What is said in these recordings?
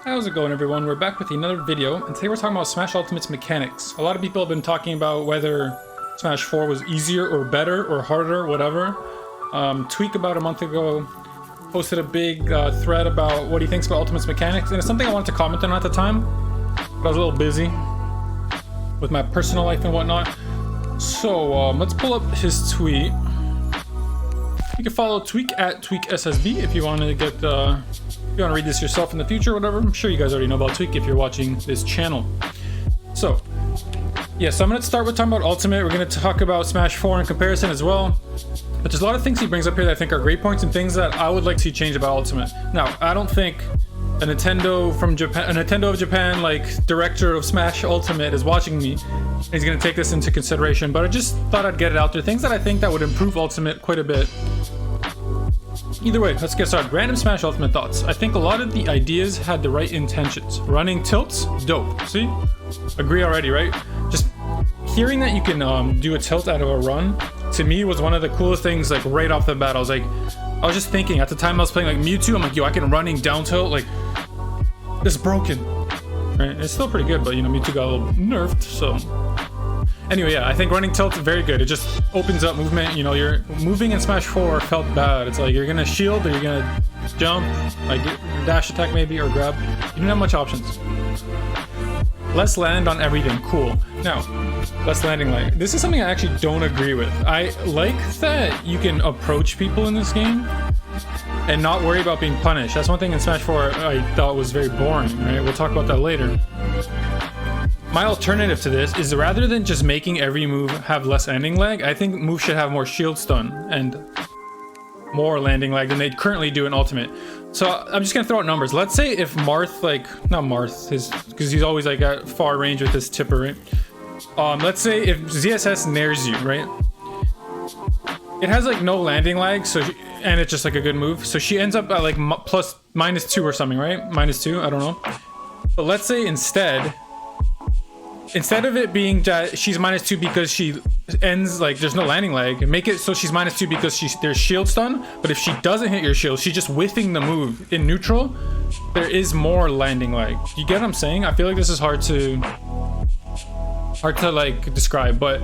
How's it going, everyone? We're back with another video, and today we're talking about Smash Ultimate's mechanics. A lot of people have been talking about whether Smash 4 was easier or better or harder, whatever. Tweek about a month ago posted a big thread about what he thinks about Ultimate's mechanics, and it's something I wanted to comment on at the time, but I was a little busy with my personal life and whatnot. So let's pull up his tweet. You can follow Tweek at TweekSSB if you want to get if you want to read this yourself in the future or whatever. I'm sure you guys already know about Tweek if you're watching this channel. So yeah, so I'm going to start with talking about Ultimate. We're going to talk about Smash 4 in comparison as well. But there's a lot of things he brings up here that I think are great points and things that I would like to see changed about Ultimate. Now, I don't think a Nintendo of Japan, like director of Smash Ultimate, is watching me. He's going to take this into consideration, but I just thought I'd get it out there. Things that I think that would improve Ultimate quite a bit. Either way, let's get started. Random Smash Ultimate thoughts. I think a lot of the ideas had the right intentions. Running tilts, dope. See? Agree already, right? Just hearing that you can do a tilt out of a run, to me, was one of the coolest things, like, right off the bat. I was just thinking, at the time I was playing, like, Mewtwo, I'm like, yo, I can running down tilt, like, this is broken. Right? It's still pretty good, but, you know, Mewtwo got a little nerfed, so... Anyway, yeah, I think running tilt is very good. It just opens up movement. You know, you're moving in Smash 4 felt bad. It's like you're gonna shield or you're gonna jump, like dash attack maybe, or grab. You don't have much options. Less land on everything, cool. Now, less landing lag. This is something I actually don't agree with. I like that you can approach people in this game and not worry about being punished. That's one thing in Smash 4 I thought was very boring, right? We'll talk about that later. My alternative to this is, rather than just making every move have less landing lag, I think moves should have more shield stun and more landing lag than they currently do in Ultimate. So I'm just gonna throw out numbers. Let's say if Marth, not Marth, because he's always like at far range with his tipper, right? Let's say if ZSS nairs you, right? It has like no landing lag, so and it's just like a good move. So she ends up at like -2 or something, right? -2, I don't know. But let's say instead of it being that she's -2 because she ends, like, there's no landing lag, make it so she's -2 because there's shield stun, but if she doesn't hit your shield, she's just whiffing the move in neutral, there is more landing lag. You get what I'm saying? I feel like this is hard to like describe, but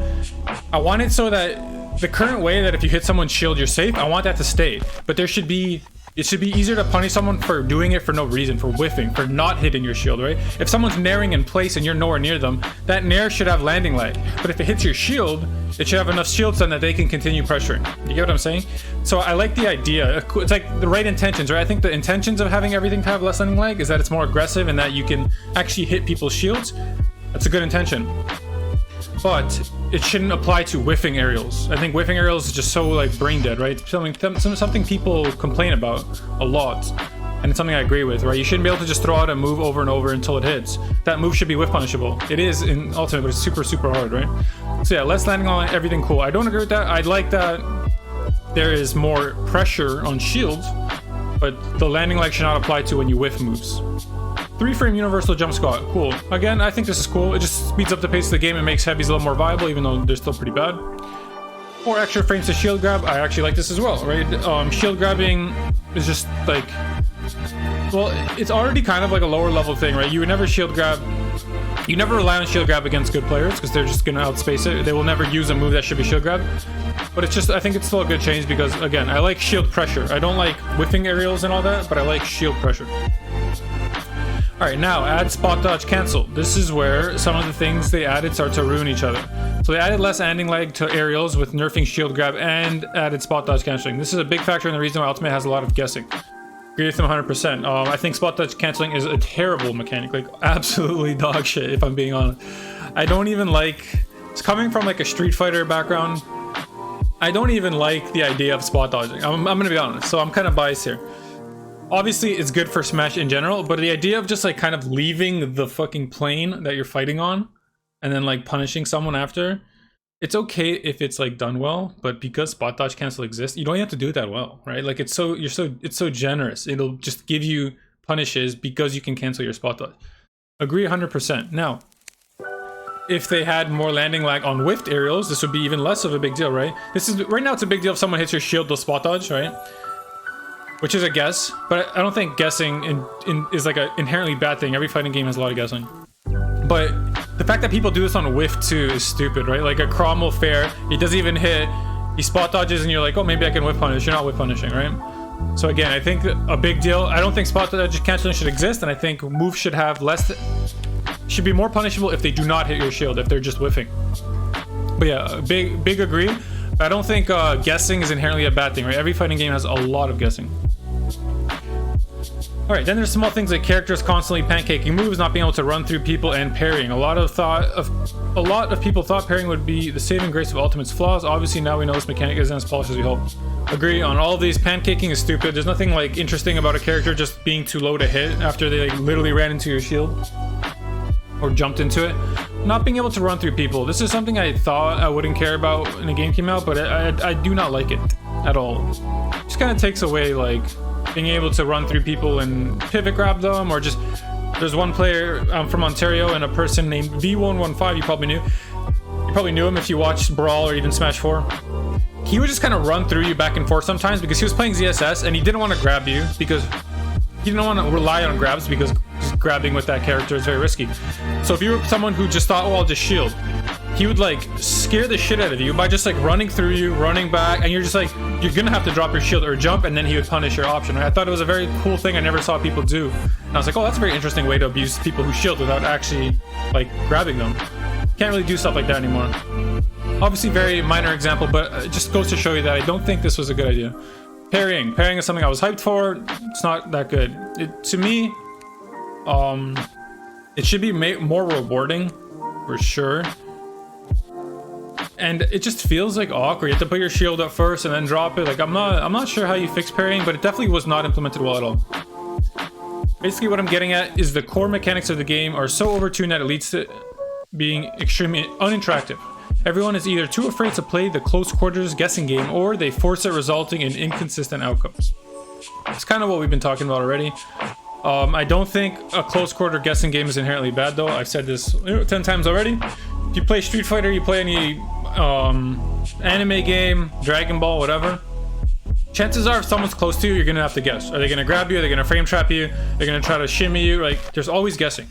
I want it so that the current way that if you hit someone's shield you're safe, I want that to stay, but it should be easier to punish someone for doing it for no reason, for whiffing, for not hitting your shield, right? If someone's nairing in place and you're nowhere near them, that nair should have landing lag. But if it hits your shield, it should have enough shield stun that they can continue pressuring. You get what I'm saying? So I like the idea. It's like the right intentions, right? I think the intentions of having everything to have less landing lag is that it's more aggressive and that you can actually hit people's shields. That's a good intention. But it shouldn't apply to whiffing aerials. I think whiffing aerials is just so, like, brain dead, right? Something people complain about a lot, and it's something I agree with, right? You shouldn't be able to just throw out a move over and over until it hits. That move should be whiff punishable. It is in Ultimate, but it's super, super hard, right? So yeah, less landing on everything, cool. I don't agree with that. I'd like that there is more pressure on shields, but the landing lag should not apply to when you whiff moves. 3-frame universal jump squat, cool. Again, I think this is cool. It just speeds up the pace of the game and makes heavies a little more viable, even though they're still pretty bad. 4 extra frames to shield grab, I actually like this as well, right? Shield grabbing is just like, well, it's already kind of like a lower level thing, right? You would never shield grab, you never rely on shield grab against good players because they're just gonna outspace it. They will never use a move that should be shield grab. But it's just, I think it's still a good change because, again, I like shield pressure. I don't like whiffing aerials and all that, but I like shield pressure. Alright, now add spot dodge cancel. This is where some of the things they added start to ruin each other. So they added less landing lag to aerials with nerfing shield grab and added spot dodge canceling. This is a big factor in the reason why Ultimate has a lot of guessing. Agree with them 100%. I think spot dodge canceling is a terrible mechanic, like absolutely dog shit, if I'm being honest. I don't even like, it's coming from like a Street Fighter background, I don't even like the idea of spot dodging. I'm gonna be honest, so I'm kind of biased here. Obviously, it's good for Smash in general, but the idea of just, like, kind of leaving the fucking plane that you're fighting on and then, like, punishing someone after, it's okay if it's, like, done well, but because spot dodge cancel exists, you don't have to do it that well, right? Like, it's so generous. It'll just give you punishes because you can cancel your spot dodge. Agree 100%. Now, if they had more landing lag on whiffed aerials, this would be even less of a big deal, right? Right now, it's a big deal if someone hits your shield, they'll spot dodge, right? which is a guess, but I don't think guessing is like an inherently bad thing. Every fighting game has a lot of guessing. But the fact that people do this on whiff too is stupid, right? Like a Cromwell fair, he doesn't even hit, he spot dodges, and you're like, oh, maybe I can whiff punish. You're not whiff punishing, right? So again, I think a big deal. I don't think spot dodge canceling should exist, and I think moves should have less, should be more punishable if they do not hit your shield, if they're just whiffing. But yeah, big agree. I don't think guessing is inherently a bad thing, right? Every fighting game has a lot of guessing. All right, then there's small things like characters constantly pancaking moves, not being able to run through people, and parrying. A lot of people thought parrying would be the saving grace of Ultimate's flaws. Obviously, now we know this mechanic isn't as polished as we hope. Agree on all of these. Pancaking is stupid. There's nothing like interesting about a character just being too low to hit after they like literally ran into your shield or jumped into it. Not being able to run through people. This is something I thought I wouldn't care about when the game came out, but I do not like it at all. It just kind of takes away like being able to run through people and pivot grab them, or just there's one player from Ontario and a person named V115. You probably knew him if you watched Brawl or even Smash 4. He would just kind of run through you back and forth sometimes because he was playing ZSS and he didn't want to grab you because he didn't want to rely on grabs because just grabbing with that character is very risky. So if you were someone who just thought, oh, I'll just shield, he would like scare the shit out of you by just like running through you, running back, and you're just like, you're gonna have to drop your shield or jump, and then he would punish your option. I thought it was a very cool thing I never saw people do, and I was like, oh, that's a very interesting way to abuse people who shield without actually like grabbing them. Can't really do stuff like that anymore. Obviously very minor example, but it just goes to show you that I don't think this was a good idea. Parrying is something I was hyped for. It's not that good. To me, it should be more rewarding for sure. And it just feels like awkward. You have to put your shield up first and then drop it. Like I'm not sure how you fix parrying, but it definitely was not implemented well at all. Basically what I'm getting at is the core mechanics of the game are so overtuned that it leads to being extremely uninteractive. Everyone is either too afraid to play the close quarters guessing game, or they force it, resulting in inconsistent outcomes. It's kind of what we've been talking about already. I don't think a close quarter guessing game is inherently bad though. I've said this 10 times already. If you play Street Fighter, you play any anime game, Dragon Ball, whatever, chances are if someone's close to you, you're gonna have to guess. Are they gonna grab you? Are they gonna frame trap you? They're gonna try to shimmy you? Like, there's always guessing,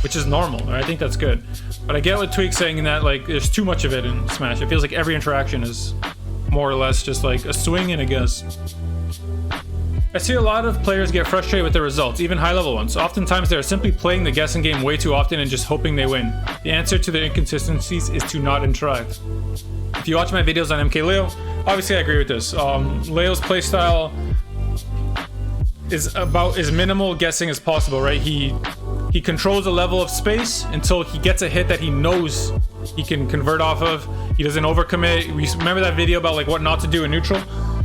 which is normal, right? I think that's good. But I get what Tweek saying that like there's too much of it in Smash. It feels like every interaction is more or less just like a swing and a guess. I see a lot of players get frustrated with the results, even high-level ones. Oftentimes they are simply playing the guessing game way too often and just hoping they win. The answer to the inconsistencies is to not interact. If you watch my videos on MK Leo, obviously I agree with this. Leo's playstyle is about as minimal guessing as possible, right? He controls a level of space until he gets a hit that he knows he can convert off of. He doesn't overcommit. We remember that video about like what not to do in neutral?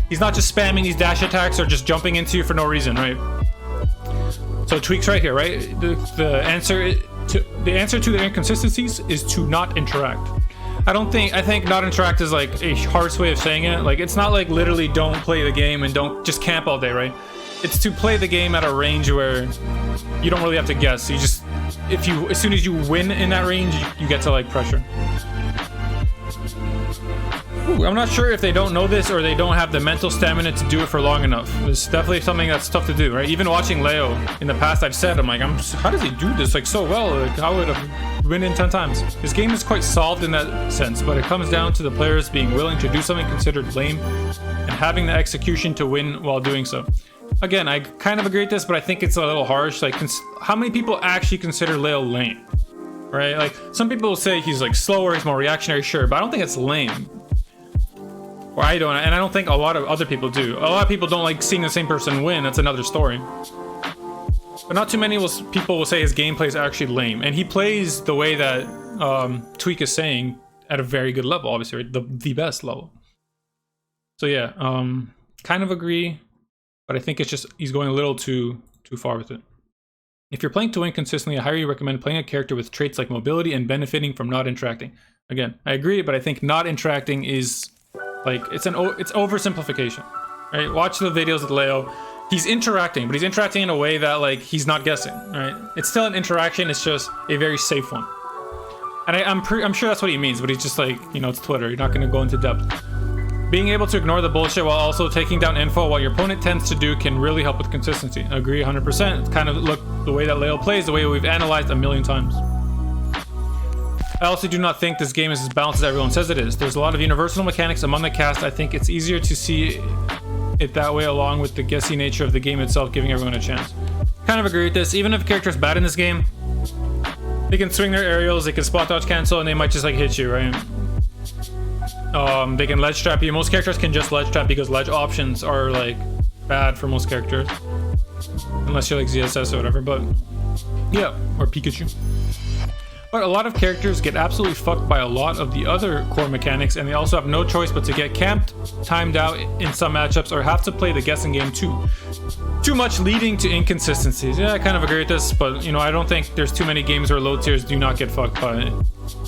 He's not just spamming these dash attacks or just jumping into you for no reason, right? So Tweek's right here, right? The answer to the inconsistencies is to not interact. I think not interact is like a harsh way of saying it. Like, it's not like literally don't play the game and don't just camp all day, right? It's to play the game at a range where you don't really have to guess. You just, as soon as you win in that range, you get to like pressure. Ooh, I'm not sure if they don't know this or they don't have the mental stamina to do it for long enough. It's definitely something that's tough to do, right? Even watching Leo in the past, I've said, I'm like, how does he do this like so well? Like, I would have win in 10 times. This game is quite solved in that sense, but it comes down to the players being willing to do something considered lame and having the execution to win while doing so. Again, I kind of agree with this, but I think it's a little harsh. Like, how many people actually consider Leo lame, right? Like, some people will say he's like slower, he's more reactionary, sure, but I don't think it's lame. Or I don't, and I don't think a lot of other people do. A lot of people don't like seeing the same person win. That's another story. But not too many people will say his gameplay is actually lame, and he plays the way that Tweek is saying at a very good level, obviously, right? the best level. So yeah, kind of agree, but I think it's just he's going a little too far with it. If you're playing to win consistently, I highly recommend playing a character with traits like mobility and benefiting from not interacting. Again, I agree, but I think not interacting is like it's oversimplification, right? Watch the videos with Leo. He's interacting, but he's interacting in a way that like he's not guessing, right? It's still an interaction. It's just a very safe one. And I'm sure that's what he means, but he's just like, you know, it's Twitter. You're not going to go into depth. Being able to ignore the bullshit while also taking down info what your opponent tends to do can really help with consistency. Agree 100%. It's kind of look the way that Leo plays, the way we've analyzed a million times. I also do not think this game is as balanced as everyone says it is. There's a lot of universal mechanics among the cast. I think it's easier to see it that way, along with the guessy nature of the game itself, giving everyone a chance. Kind of agree with this. Even if a character is bad in this game, they can swing their aerials, they can spot dodge cancel, and they might just like hit you, right? They can ledge trap you. Most characters can just ledge trap because ledge options are like bad for most characters, unless you're like ZSS or whatever. But yeah, or Pikachu. But a lot of characters get absolutely fucked by a lot of the other core mechanics, and they also have no choice but to get camped, timed out in some matchups, or have to play the guessing game too much, leading to inconsistencies. Yeah, I kind of agree with this, but you know, I don't think there's too many games where low tiers do not get fucked by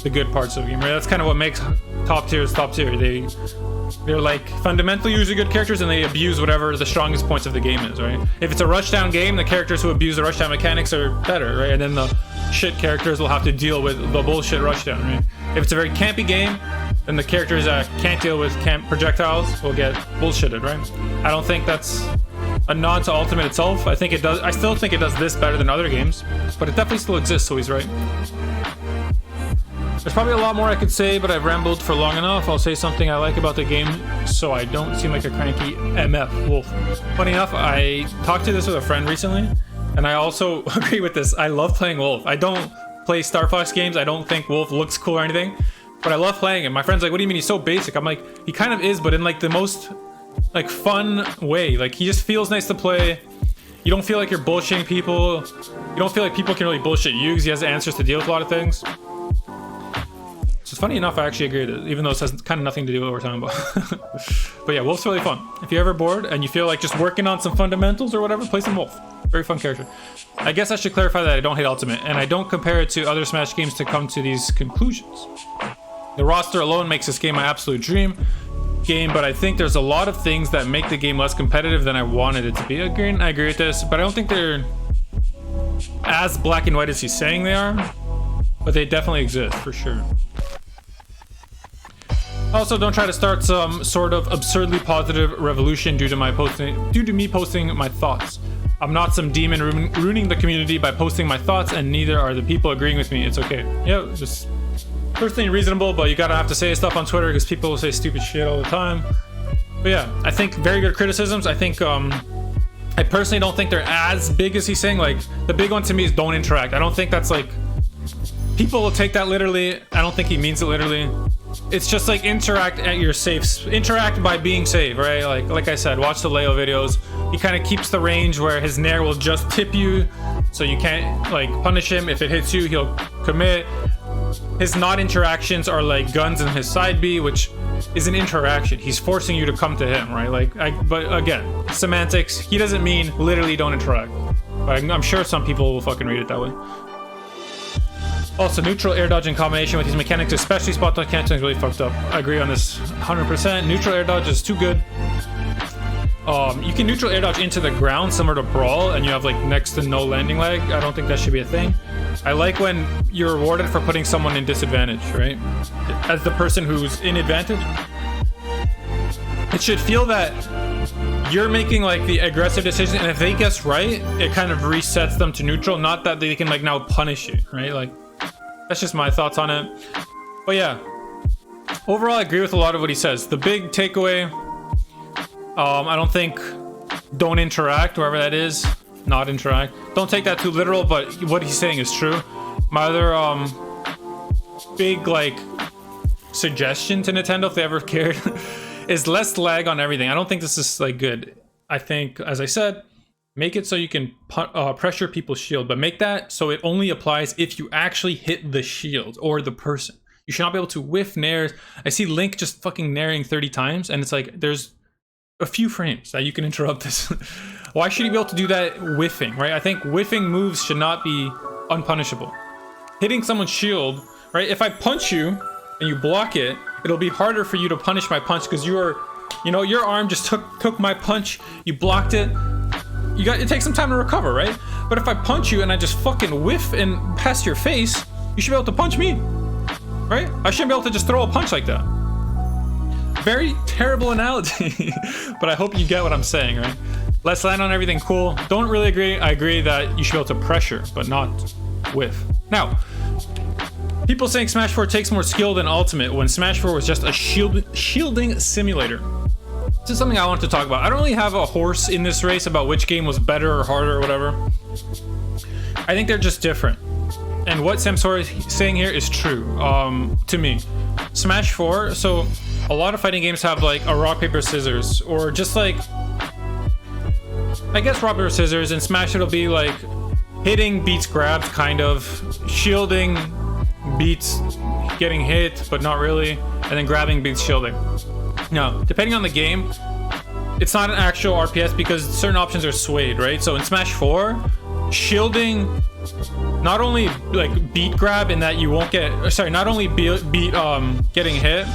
the good parts of the game, right? That's kind of what makes top tiers top tier. They're like fundamentally usually good characters, and they abuse whatever the strongest points of the game is, right? If it's a rushdown game, the characters who abuse the rushdown mechanics are better, right? And then the shit characters will have to deal with the bullshit rushdown, right? If it's a very campy game, then the characters that can't deal with camp projectiles will get bullshitted, right? I don't think that's a nod to Ultimate itself. I think it does. I still think it does this better than other games, but it definitely still exists, so he's right. There's probably a lot more I could say, but I've rambled for long enough. I'll say something I like about the game so I don't seem like a cranky MF wolf. Funny enough, I talked to this with a friend recently, and I also agree with this. I love playing Wolf. I don't play Star Fox games. I don't think Wolf looks cool or anything, but I love playing him. My friend's like, what do you mean he's so basic? I'm like, he kind of is, but in like the most like fun way. Like, he just feels nice to play. You don't feel like you're bullshitting people. You don't feel like people can really bullshit you because he has answers to deal with a lot of things. So funny enough, I actually agree with it, even though it has kind of nothing to do with what we're talking about. But yeah, Wolf's really fun. If you're ever bored and you feel like just working on some fundamentals or whatever, play some Wolf. Very fun character. I guess I should clarify that I don't hate Ultimate, and I don't compare it to other Smash games to come to these conclusions. The roster alone makes this game my absolute dream game, but I think there's a lot of things that make the game less competitive than I wanted it to be. I agree with this, but I don't think they're as black and white as he's saying they are, but they definitely exist for sure. Also, don't try to start some sort of absurdly positive revolution due to me posting my thoughts. I'm not some demon ruining the community by posting my thoughts, and neither are the people agreeing with me. It's okay. Yeah, just personally reasonable, but you gotta have to say stuff on Twitter because people will say stupid shit all the time. But yeah, I think very good criticisms. I think I personally don't think they're as big as he's saying. Like, the big one to me is don't interact. I don't think that's like, people will take that literally. I don't think he means it literally. It's just like interact at your safe. Interact by being safe, right? Like I said, watch the Leo videos. He kind of keeps the range where his nair will just tip you, so you can't like punish him. If it hits you, he'll commit. His not interactions are like guns in his side B, which is an interaction. He's forcing you to come to him, right? Like, but again, semantics. He doesn't mean literally don't interact. But I'm sure some people will fucking read it that way. Also, neutral air dodge in combination with these mechanics, especially spot dodge canceling, is really fucked up. I agree on this 100%. Neutral air dodge is too good. You can neutral air dodge into the ground, similar to Brawl, and you have like next to no landing lag. I don't think that should be a thing. I like when you're rewarded for putting someone in disadvantage, right? As the person who's in advantage. It should feel that you're making like the aggressive decision, and if they guess right, it kind of resets them to neutral, not that they can like now punish you, right? Like, that's just my thoughts on it. But yeah, overall I agree with a lot of what he says. The big takeaway, I don't think don't interact, wherever that is, not interact. Don't take that too literal, but what he's saying is true. My other big like suggestion to Nintendo, if they ever cared, is less lag on everything. I don't think this is like good. I think, as I said, make it so you can pressure people's shield, but make that so it only applies if you actually hit the shield or the person. You should not be able to whiff nairs. I see Link just fucking nairing 30 times, and it's like, there's a few frames that you can interrupt this. Why should you be able to do that whiffing, right? I think whiffing moves should not be unpunishable. Hitting someone's shield, right? If I punch you and you block it, it'll be harder for you to punish my punch because you are, you know, your arm just took my punch, you blocked it. It takes some time to recover, right? But if I punch you and I just fucking whiff and pass your face, you should be able to punch me, right? I shouldn't be able to just throw a punch like that. very terrible analogy, but I hope you get what I'm saying, right? Let's land on everything cool. Don't really agree. I agree that you should be able to pressure, but not whiff. Now, people saying Smash 4 takes more skill than Ultimate when Smash 4 was just a shielding simulator. This is something I want to talk about. I don't really have a horse in this race about which game was better or harder or whatever. I think they're just different. And what Samsora is saying here is true, to me. Smash 4, so a lot of fighting games have like a rock, paper, scissors, or just like, I guess rock, paper, scissors. In Smash it'll be like hitting beats grabs, kind of. Shielding beats getting hit, but not really. And then grabbing beats shielding. Now, depending on the game, it's not an actual RPS because certain options are swayed, right? So in Smash 4, shielding not only like beat grab in that you won't get, not only beat getting hit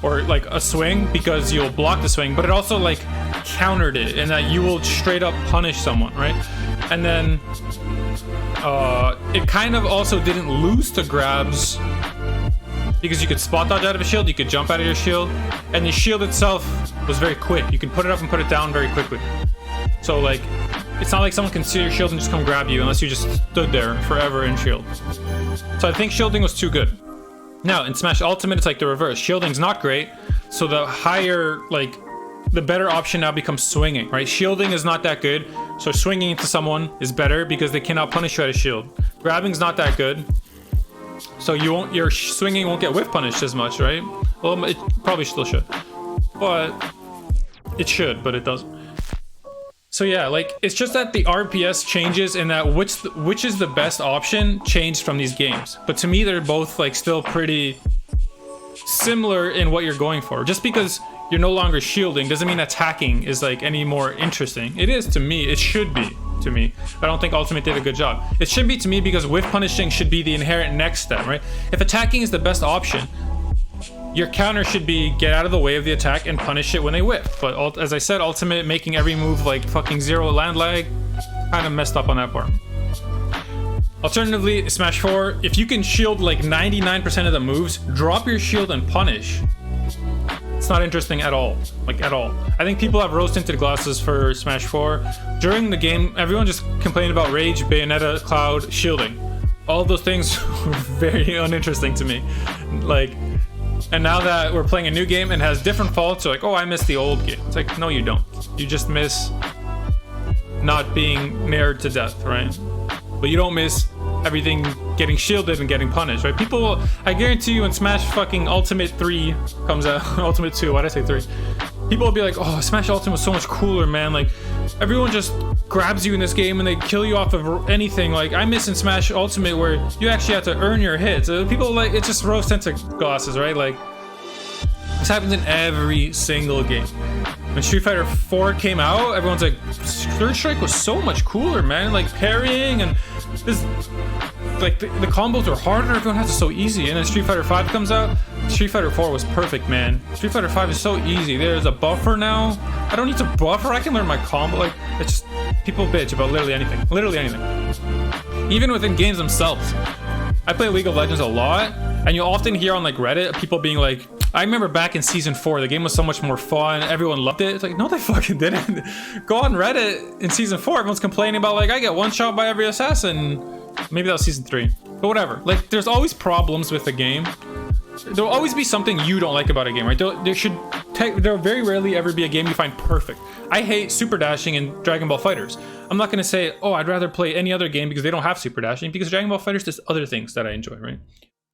or like a swing because you'll block the swing, but it also like countered it in that you will straight up punish someone, right? And then it kind of also didn't lose to grabs because you could spot dodge out of a shield, you could jump out of your shield, and the shield itself was very quick. You can put it up and put it down very quickly. So like, it's not like someone can see your shield and just come grab you unless you just stood there forever in shield. So I think shielding was too good. Now in Smash Ultimate, it's like the reverse. Shielding's not great, so the higher, like, the better option now becomes swinging, right? Shielding is not that good, so swinging into someone is better because they cannot punish you at a shield. Grabbing's not that good, so your swinging won't get whiff punished as much, right? Well, it probably still should, but it should, but it doesn't. So yeah, like, it's just that the RPS changes and that which is the best option changed from these games. But to me, they're both like still pretty similar in what you're going for. Just because you're no longer shielding doesn't mean attacking is like any more interesting. It is to me. It should be to me. I don't think Ultimate did a good job. It should be to me because whiff punishing should be the inherent next step, right? If attacking is the best option, your counter should be get out of the way of the attack and punish it when they whiff. But as I said, Ultimate making every move like fucking zero land lag, kind of messed up on that part. Alternatively, Smash 4, if you can shield like 99% of the moves, drop your shield and punish. It's not interesting at all, like at all. I think people have rose-tinted glasses for Smash 4. During the game, everyone just complained about Rage, Bayonetta, Cloud, shielding. All of those things were very uninteresting to me. Like, and now that we're playing a new game and has different faults, you're like, oh, I miss the old game. It's like, no, you don't. You just miss not being nared to death, right? But you don't miss everything getting shielded and getting punished, right? People, I guarantee you when Smash fucking Ultimate 3 comes out, Ultimate 2, why'd I say 3? People will be like, oh, Smash Ultimate was so much cooler, man. Like, everyone just grabs you in this game and they kill you off of anything. Like, I miss in Smash Ultimate where you actually have to earn your hits. People, like, it's just rose-tinted glasses, right? Like, this happens in every single game. When Street Fighter 4 came out, everyone's like, Third Strike was so much cooler, man. Like, parrying and this, like, the combos are harder. Everyone has it so easy. And then Street Fighter 5 comes out. Street Fighter 4 was perfect, man. Street Fighter 5 is so easy. There's a buffer now. I don't need to buffer. I can learn my combo. Like, it's just, people bitch about literally anything. Literally anything. Even within games themselves. I play League of Legends a lot, and you'll often hear on like Reddit people being like, I remember back in season 4, the game was so much more fun. Everyone loved it. It's like, no, they fucking didn't. Go on Reddit in season 4. Everyone's complaining about like, I get one shot by every assassin. Maybe that was season 3, but whatever. Like, there's always problems with the game. There'll always be something you don't like about a game, right? There'll very rarely ever be a game you find perfect. I hate super dashing in Dragon Ball FighterZ. I'm not gonna say, oh, I'd rather play any other game because they don't have super dashing, because Dragon Ball FighterZ does other things that I enjoy, right?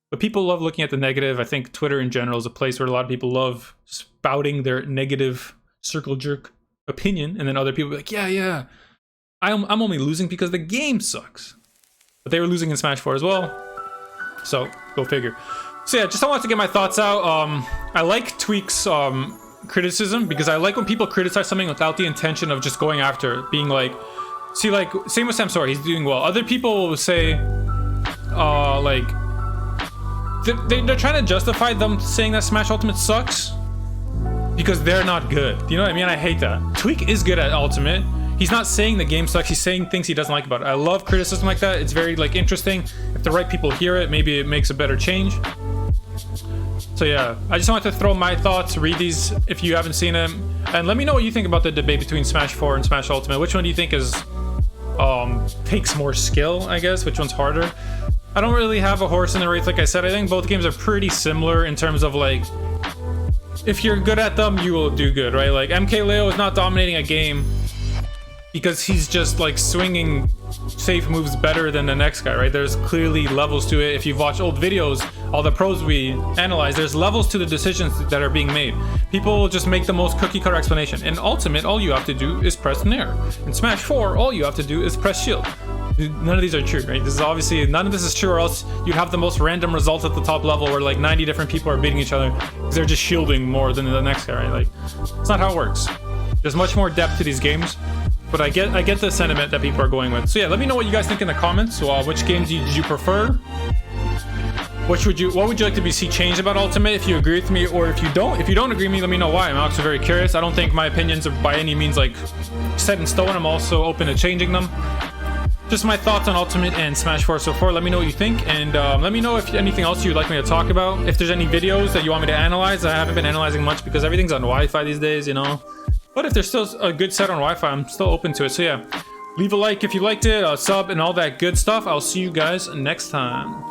But people love looking at the negative. I think Twitter in general is a place where a lot of people love spouting their negative circle jerk opinion, and then other people be like, yeah, I'm only losing because the game sucks. But they were losing in Smash 4 as well, so go figure. So yeah, just I wanted to get my thoughts out. I like Tweek's criticism, because I like when people criticize something without the intention of just going after it, being like, see, like, same with Samsora, he's doing well. Other people will say, like, they're trying to justify them saying that Smash Ultimate sucks because they're not good. You know what I mean? I hate that. Tweek is good at Ultimate. He's not saying the game sucks, he's saying things he doesn't like about it. I love criticism like that. It's very, like, interesting. If the right people hear it, maybe it makes a better change. So So yeah, I just wanted to throw my thoughts, read these if you haven't seen them, and let me know what you think about the debate between Smash 4 and Smash Ultimate. Which one do you think is takes more skill, I guess? Which one's harder? I don't really have a horse in the race. Like I said, I think both games are pretty similar in terms of like, if you're good at them, you will do good, right? Like MKLeo is not dominating a game because he's just like swinging safe moves better than the next guy, right? There's clearly levels to it. If you've watched old videos, all the pros we analyze, there's levels to the decisions that are being made. People will just make the most cookie cutter explanation. In Ultimate, all you have to do is press Nair. In Smash 4, all you have to do is press shield. None of these are true, right? This is obviously, none of this is true, or else you'd have the most random results at the top level where like 90 different people are beating each other because they're just shielding more than the next guy, right? Like, it's not how it works. There's much more depth to these games, but I get the sentiment that people are going with. So yeah, let me know what you guys think in the comments. So which games did you prefer? What would you like to see changed about Ultimate if you agree with me, or if you don't agree with me, let me know why. I'm also very curious. I don't think my opinions are by any means like set in stone. I'm also open to changing them. Just my thoughts on Ultimate and Smash 4 so far. Let me know what you think, and let me know if anything else you'd like me to talk about. If there's any videos that you want me to analyze. I haven't been analyzing much because everything's on Wi-Fi these days, you know. But if there's still a good set on Wi-Fi, I'm still open to it. So yeah, leave a like if you liked it, a sub, and all that good stuff. I'll see you guys next time.